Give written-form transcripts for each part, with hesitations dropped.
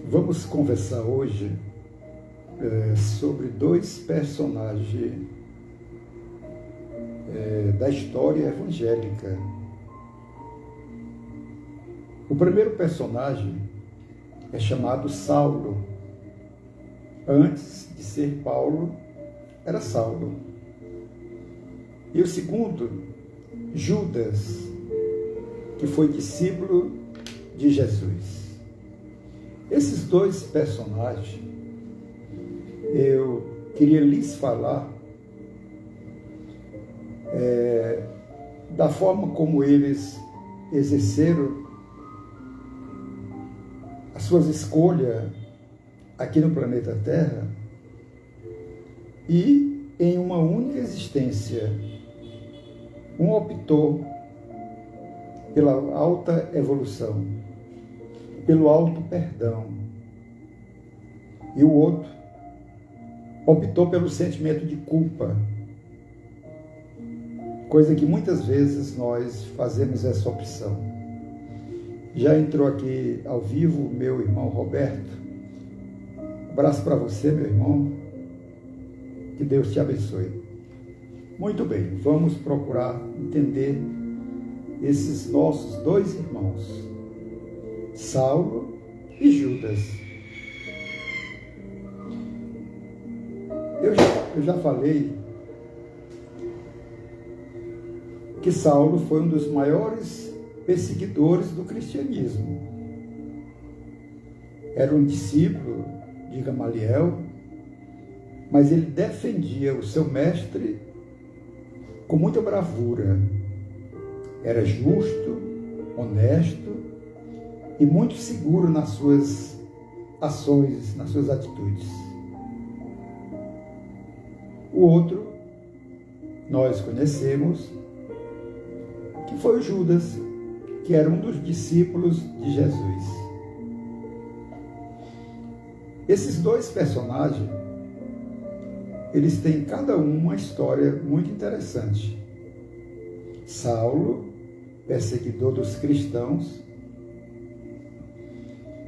Vamos conversar hoje sobre dois personagens da história evangélica. O primeiro personagem é chamado Saulo. Antes de ser Paulo, era Saulo. E o segundo, Judas, que foi discípulo de Jesus. Esses dois personagens, eu queria lhes falar da forma como eles exerceram as suas escolhas aqui no planeta Terra e em uma única existência. Um optou pela alta evolução, pelo alto perdão, e o outro optou pelo sentimento de culpa, coisa que muitas vezes nós fazemos essa opção. Já entrou aqui ao vivo o meu irmão Roberto. Um abraço para você, meu irmão. Que Deus te abençoe. Muito bem, vamos procurar entender esses nossos dois irmãos, Saulo e Judas. Eu já falei que Saulo foi um dos maiores perseguidores do cristianismo. Era um discípulo de Gamaliel, mas ele defendia o seu mestre com muita bravura. Era justo, honesto e muito seguro nas suas ações, nas suas atitudes. O outro, nós conhecemos, que foi o Judas, que era um dos discípulos de Jesus. Esses dois personagens, eles têm cada um uma história muito interessante. Saulo, perseguidor dos cristãos,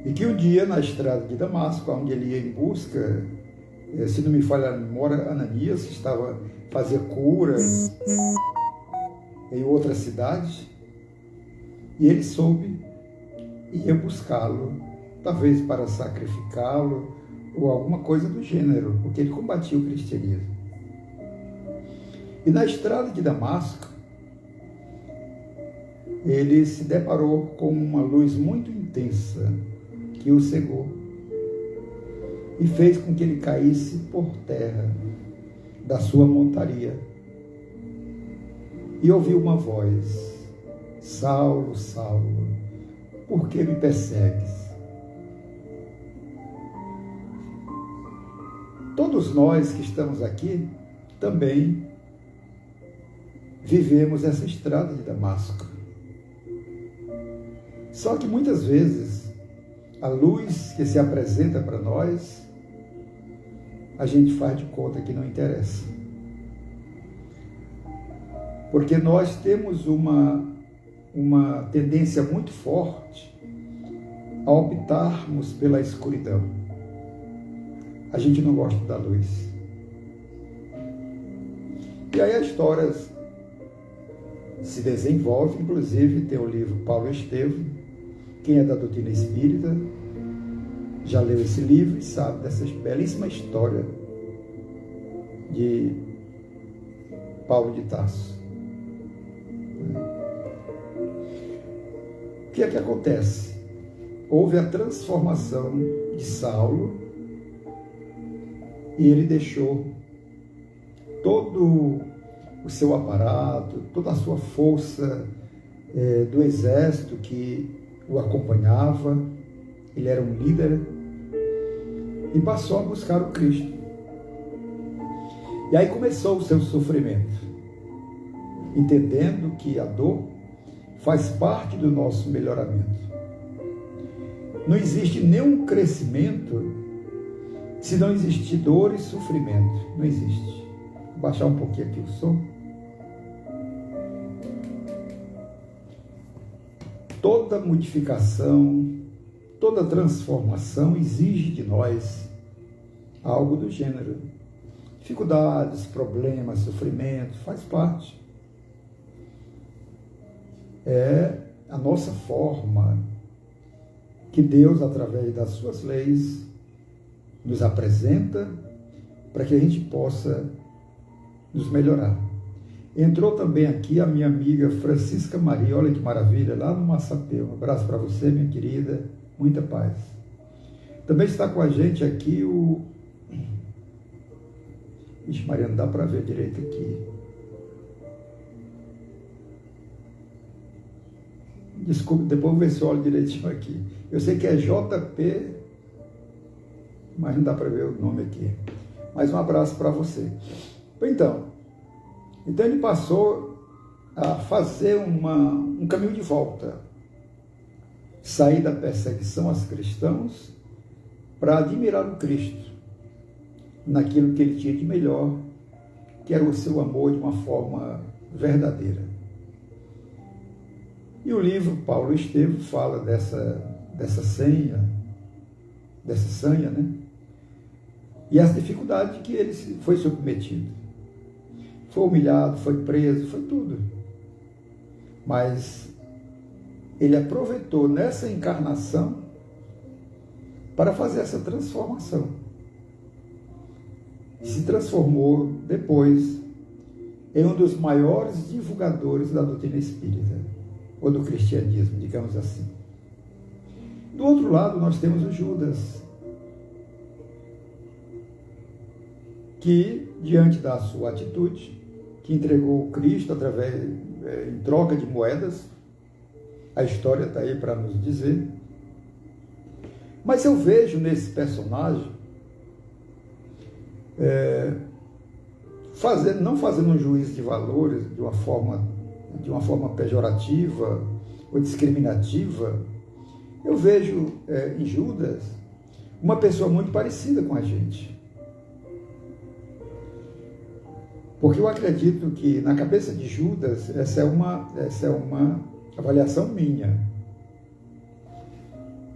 e que um dia na estrada de Damasco, onde ele ia em busca, se não me falha a memória, Ananias estava fazendo cura em outra cidade, e ele soube e ia buscá-lo, talvez para sacrificá-lo ou alguma coisa do gênero, porque ele combatia o cristianismo. E na estrada de Damasco, ele se deparou com uma luz muito intensa que o cegou e fez com que ele caísse por terra da sua montaria. E ouviu uma voz: Saulo, Saulo, por que me persegues? Todos nós que estamos aqui também vivemos essa estrada de Damasco. Só que muitas vezes a luz que se apresenta para nós, a gente faz de conta que não interessa. Porque nós temos uma tendência muito forte a optarmos pela escuridão. A gente não gosta da luz. E aí a história se desenvolve, inclusive tem o livro Paulo Estevam. Quem é da doutrina espírita já leu esse livro e sabe dessa belíssima história de Paulo de Tarso. O que é que acontece? Houve a transformação de Saulo e ele deixou todo o seu aparato, toda a sua força do exército que o acompanhava. Ele era um líder e passou a buscar o Cristo. E aí começou o seu sofrimento, entendendo que a dor faz parte do nosso melhoramento. Não existe nenhum crescimento se não existir dor e sofrimento. Não existe. Vou baixar um pouquinho aqui o som. Toda modificação, toda transformação exige de nós algo do gênero. Dificuldades, problemas, sofrimento, faz parte. É a nossa forma que Deus, através das suas leis, nos apresenta para que a gente possa nos melhorar. Entrou também aqui a minha amiga Francisca Maria, olha que maravilha, lá no Massapê. Um abraço para você, minha querida, muita paz. Também está com a gente aqui o... Ixi, Maria, não dá para ver direito aqui. Desculpe, depois eu vou ver se eu olho direitinho aqui. Eu sei que é JP, mas não dá para ver o nome aqui. Mas um abraço para você. Então ele passou a fazer um caminho de volta. Sair da perseguição aos cristãos para admirar o Cristo naquilo que ele tinha de melhor, que era o seu amor de uma forma verdadeira. E o livro Paulo Estevam fala dessa sanha, né? E as dificuldades que ele foi submetido. Foi humilhado, foi preso, foi tudo. Mas ele aproveitou nessa encarnação para fazer essa transformação. E se transformou depois em um dos maiores divulgadores da doutrina espírita, ou do cristianismo, digamos assim. Do outro lado, nós temos o Judas, que, diante da sua atitude, que entregou Cristo em troca de moedas, a história está aí para nos dizer. Mas eu vejo nesse personagem, não fazendo um juízo de valores de uma forma pejorativa ou discriminativa, eu vejo em Judas uma pessoa muito parecida com a gente. Porque eu acredito que na cabeça de Judas, essa é uma avaliação minha.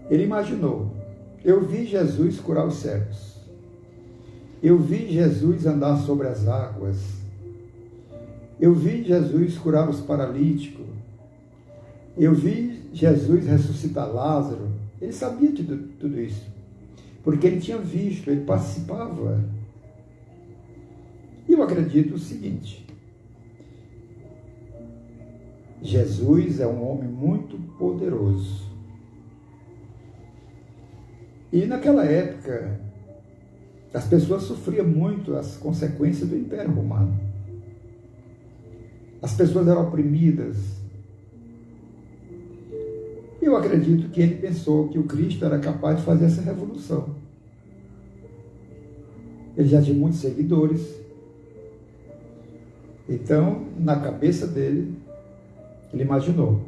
Ele imaginou: eu vi Jesus curar os cegos, eu vi Jesus andar sobre as águas, eu vi Jesus curar os paralíticos, eu vi Jesus ressuscitar Lázaro. Ele sabia de tudo isso, porque ele tinha visto, ele participava. E eu acredito o seguinte: Jesus é um homem muito poderoso. E naquela época, as pessoas sofriam muito as consequências do Império Romano. As pessoas eram oprimidas. Eu acredito que ele pensou que o Cristo era capaz de fazer essa revolução. Ele já tinha muitos seguidores. Então, na cabeça dele, ele imaginou: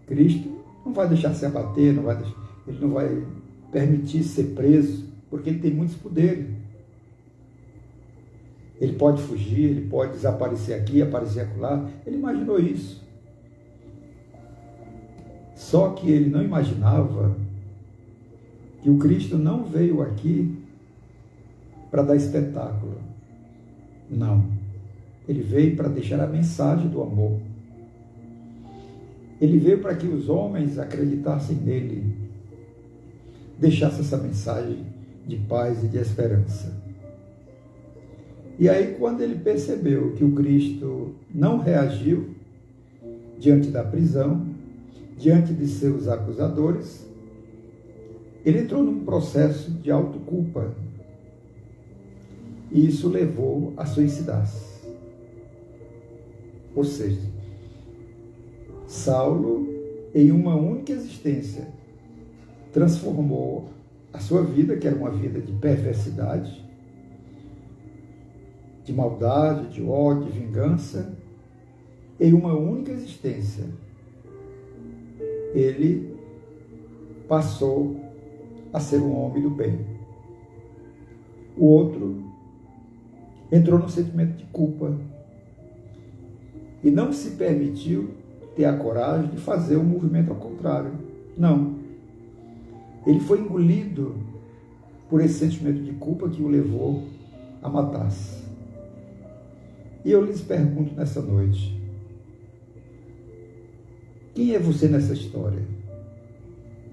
Cristo não vai deixar se abater, ele não vai permitir ser preso, porque ele tem muitos poderes. Ele pode fugir, ele pode desaparecer aqui, aparecer acolá. Ele imaginou isso. Só que ele não imaginava que o Cristo não veio aqui para dar espetáculo. Não. Ele veio para deixar a mensagem do amor. Ele veio para que os homens acreditassem nele, deixassem essa mensagem de paz e de esperança. E aí, quando ele percebeu que o Cristo não reagiu diante da prisão, diante de seus acusadores, ele entrou num processo de autoculpa. E isso levou a suicidar-se. Ou seja, Saulo, em uma única existência, transformou a sua vida, que era uma vida de perversidade, de maldade, de ódio, de vingança, em uma única existência. Ele passou a ser um homem do bem. O outro entrou no sentimento de culpa e não se permitiu ter a coragem de fazer um movimento ao contrário. Não. ele foi engolido por esse sentimento de culpa que o levou a matar-se. E eu lhes pergunto nessa noite, quem é você nessa história?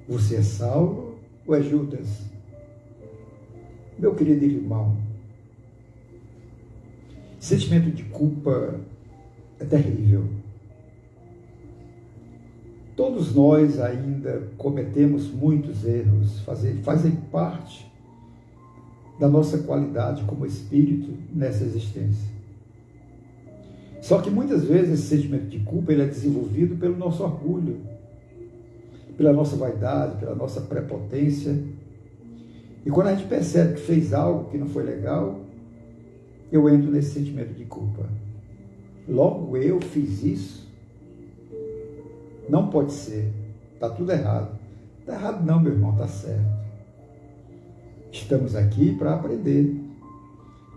Você é Saulo ou é Judas? Meu querido irmão, sentimento de culpa é terrível. Todos nós ainda cometemos muitos erros, fazem parte da nossa qualidade como espírito nessa existência. Só que muitas vezes esse sentimento de culpa ele é desenvolvido pelo nosso orgulho, pela nossa vaidade, pela nossa prepotência. E quando a gente percebe que fez algo que não foi legal, eu entro nesse sentimento de culpa. Logo eu fiz isso? Não pode ser. Está tudo errado. Está errado não, meu irmão, está certo. Estamos aqui para aprender.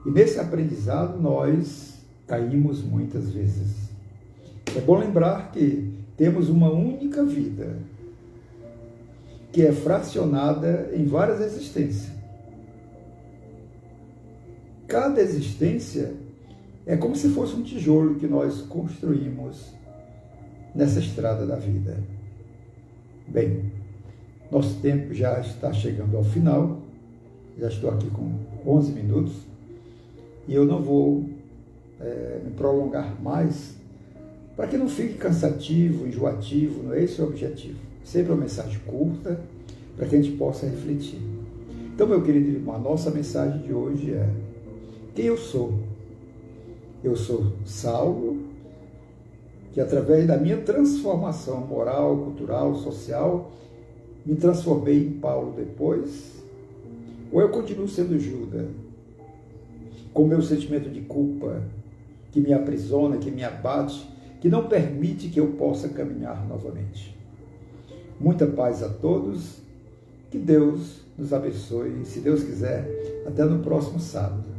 E nesse aprendizado nós caímos muitas vezes. É bom lembrar que temos uma única vida, que é fracionada em várias existências. Cada existência é como se fosse um tijolo que nós construímos nessa estrada da vida. Bem, nosso tempo já está chegando ao final, já estou aqui com 11 minutos, e eu não vou me prolongar mais, para que não fique cansativo, enjoativo, não é esse o objetivo. Sempre uma mensagem curta, para que a gente possa refletir. Então, meu querido irmão, a nossa mensagem de hoje é: quem eu sou? Eu sou Saulo, que através da minha transformação moral, cultural, social, me transformei em Paulo depois? Ou eu continuo sendo Judas, com meu sentimento de culpa, que me aprisiona, que me abate, que não permite que eu possa caminhar novamente? Muita paz a todos, que Deus nos abençoe, se Deus quiser, até no próximo sábado.